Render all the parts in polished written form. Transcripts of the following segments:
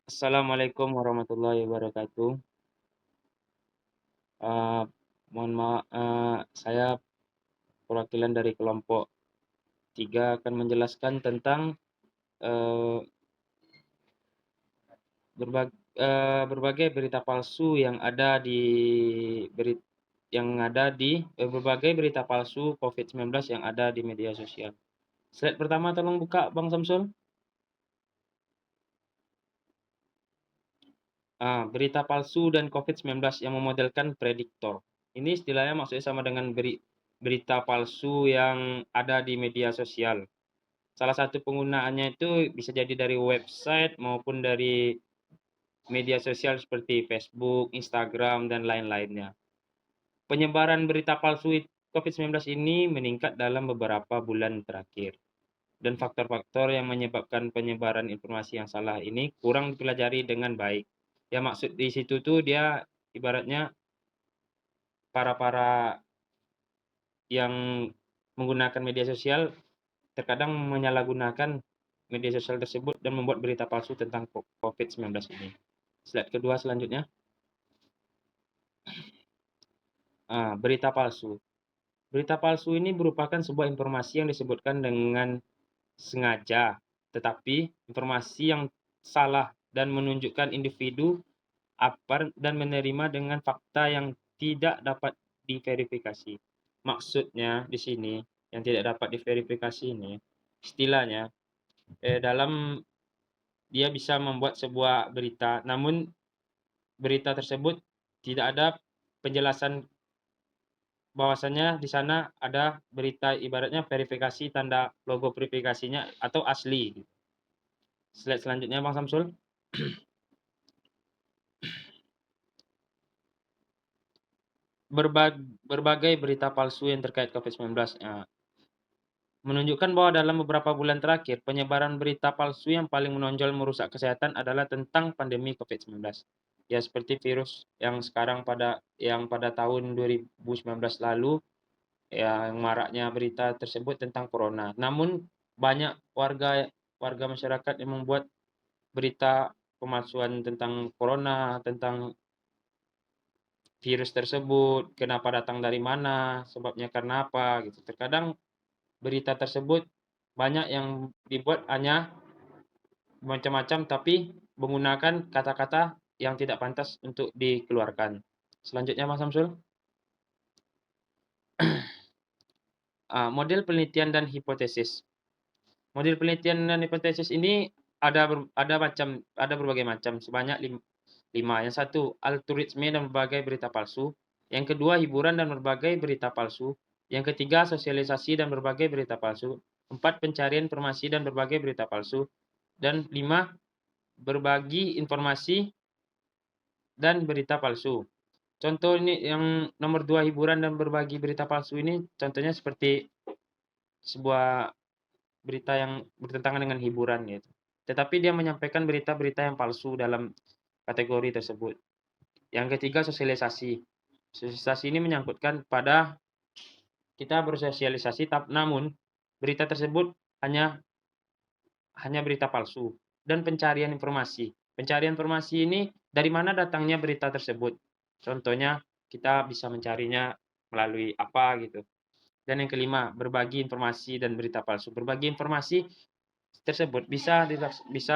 Assalamualaikum warahmatullahi wabarakatuh. Eee, saya perwakilan dari kelompok 3 akan menjelaskan tentang, eee, berbagai berita palsu berbagai berita palsu COVID-19 yang ada di media sosial. Slide pertama tolong buka Bang Samsul. Berita palsu dan COVID-19 yang memodelkan prediktor. Ini istilahnya maksudnya sama dengan berita palsu yang ada di media sosial. Salah satu penggunaannya itu bisa jadi dari website maupun dari media sosial seperti Facebook, Instagram, dan lain-lainnya. Penyebaran berita palsu COVID-19 ini meningkat dalam beberapa bulan terakhir. Dan faktor-faktor yang menyebabkan penyebaran informasi yang salah ini kurang dipelajari dengan baik. Ya maksud di situ tuh dia ibaratnya para-para yang menggunakan media sosial terkadang menyalahgunakan media sosial tersebut dan membuat berita palsu tentang COVID-19 ini. Slide kedua selanjutnya. Berita palsu. Berita palsu ini merupakan sebuah informasi yang disebutkan dengan sengaja, tetapi informasi yang salah dan menunjukkan individu apar dan menerima dengan fakta yang tidak dapat diverifikasi. Maksudnya di sini yang tidak dapat diverifikasi ini istilahnya dalam dia bisa membuat sebuah berita, namun berita tersebut tidak ada penjelasan bahwasannya di sana ada berita ibaratnya verifikasi tanda logo verifikasinya atau asli. Slide selanjutnya Bang Samsul. Berbagai berita palsu yang terkait COVID-19 menunjukkan bahwa dalam beberapa bulan terakhir penyebaran berita palsu yang paling menonjol merusak kesehatan adalah tentang pandemi COVID-19. Ya seperti virus yang pada tahun 2019 lalu yang maraknya berita tersebut tentang corona. Namun banyak warga masyarakat yang membuat berita pemalsuan tentang corona, tentang virus tersebut, kenapa datang dari mana, sebabnya karena apa gitu. Terkadang berita tersebut banyak yang dibuat hanya macam-macam tapi menggunakan kata-kata yang tidak pantas untuk dikeluarkan. Selanjutnya Mas Samsul. Model penelitian dan hipotesis. Model penelitian dan hipotesis ini ada berbagai macam, sebanyak 5. Yang satu, algoritme dan berbagai berita palsu. Yang kedua, hiburan dan berbagai berita palsu. Yang ketiga, sosialisasi dan berbagai berita palsu. 4, pencarian informasi dan berbagai berita palsu. Dan 5, berbagi informasi dan berita palsu. Contoh ini yang nomor 2, hiburan dan berbagi berita palsu ini contohnya seperti sebuah berita yang bertentangan dengan hiburan gitu. Tetapi dia menyampaikan berita-berita yang palsu dalam kategori tersebut. Yang ketiga, sosialisasi. Sosialisasi ini menyangkutkan pada kita bersosialisasi, namun berita tersebut hanya hanya berita palsu. Dan pencarian informasi. Pencarian informasi ini dari mana datangnya berita tersebut. Contohnya kita bisa mencarinya melalui apa gitu. Dan yang kelima, berbagi informasi dan berita palsu. Berbagi informasi tersebut bisa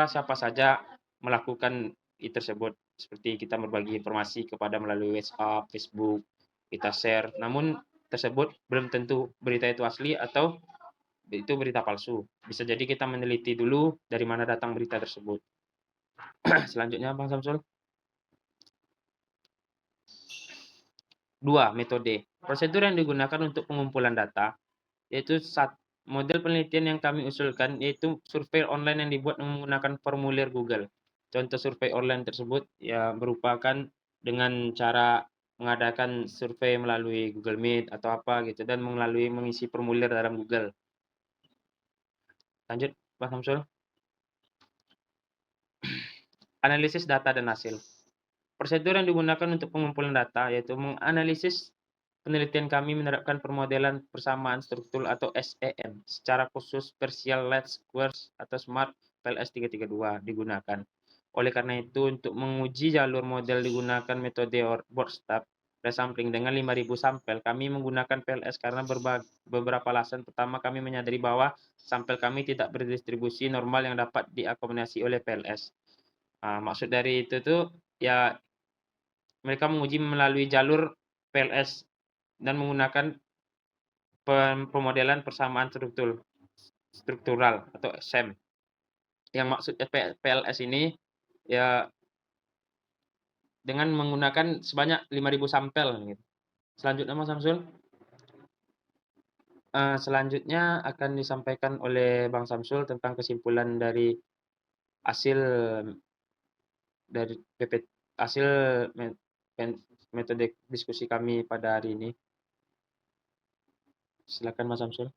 siapa saja melakukan tersebut. Seperti kita berbagi informasi kepada melalui WhatsApp, Facebook, kita share. Namun tersebut belum tentu berita itu asli atau itu berita palsu. Bisa jadi kita meneliti dulu dari mana datang berita tersebut. Selanjutnya Bang Samsul. 2, metode. Prosedur yang digunakan untuk pengumpulan data yaitu model penelitian yang kami usulkan yaitu survei online yang dibuat menggunakan formulir Google. Contoh survei online tersebut ya merupakan dengan cara mengadakan survei melalui Google Meet atau apa gitu dan melalui mengisi formulir dalam Google. Lanjut, Pak Samsul. Analisis data dan hasil. Prosedur yang digunakan untuk pengumpulan data yaitu menganalisis. Penelitian kami menerapkan permodelan persamaan struktur atau SEM, secara khusus Partial Least Squares atau Smart PLS 332 digunakan. Oleh karena itu, untuk menguji jalur model digunakan metode bootstrap resampling dengan 5.000 sampel, kami menggunakan PLS karena beberapa alasan. Pertama, kami menyadari bahwa sampel kami tidak berdistribusi normal yang dapat diakomodasi oleh PLS. Maksud dari itu tuh, ya mereka menguji melalui jalur PLS dan menggunakan pemodelan persamaan struktural atau SEM. Yang maksudnya PLS ini ya dengan menggunakan sebanyak 5.000 sampel gitu. Selanjutnya Mas Samsul, selanjutnya akan disampaikan oleh Bang Samsul tentang kesimpulan dari hasil dari hasil metode diskusi kami pada hari ini. Silakan Mas Samsul.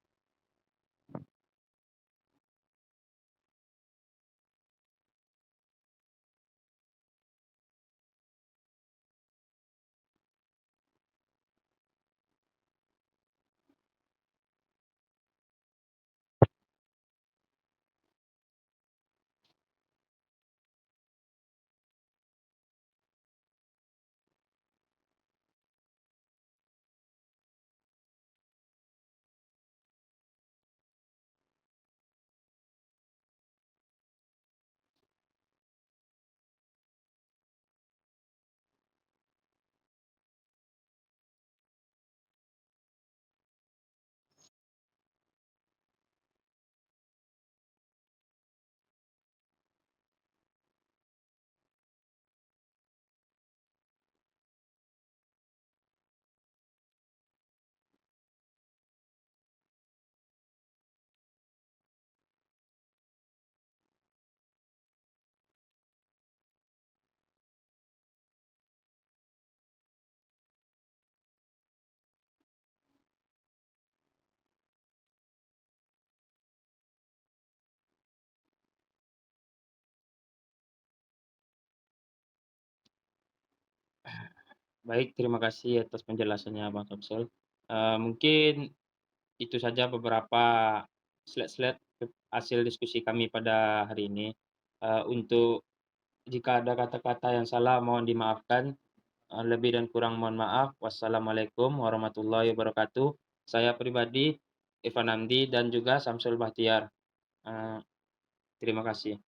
Baik, terima kasih atas penjelasannya Bang Samsul. Mungkin itu saja beberapa slide-slide hasil diskusi kami pada hari ini. Untuk jika ada kata-kata yang salah mohon dimaafkan. Lebih dan kurang mohon maaf. Wassalamualaikum warahmatullahi wabarakatuh. Saya pribadi Irfan Hamdi dan juga Samsul Bahtiar. Terima kasih.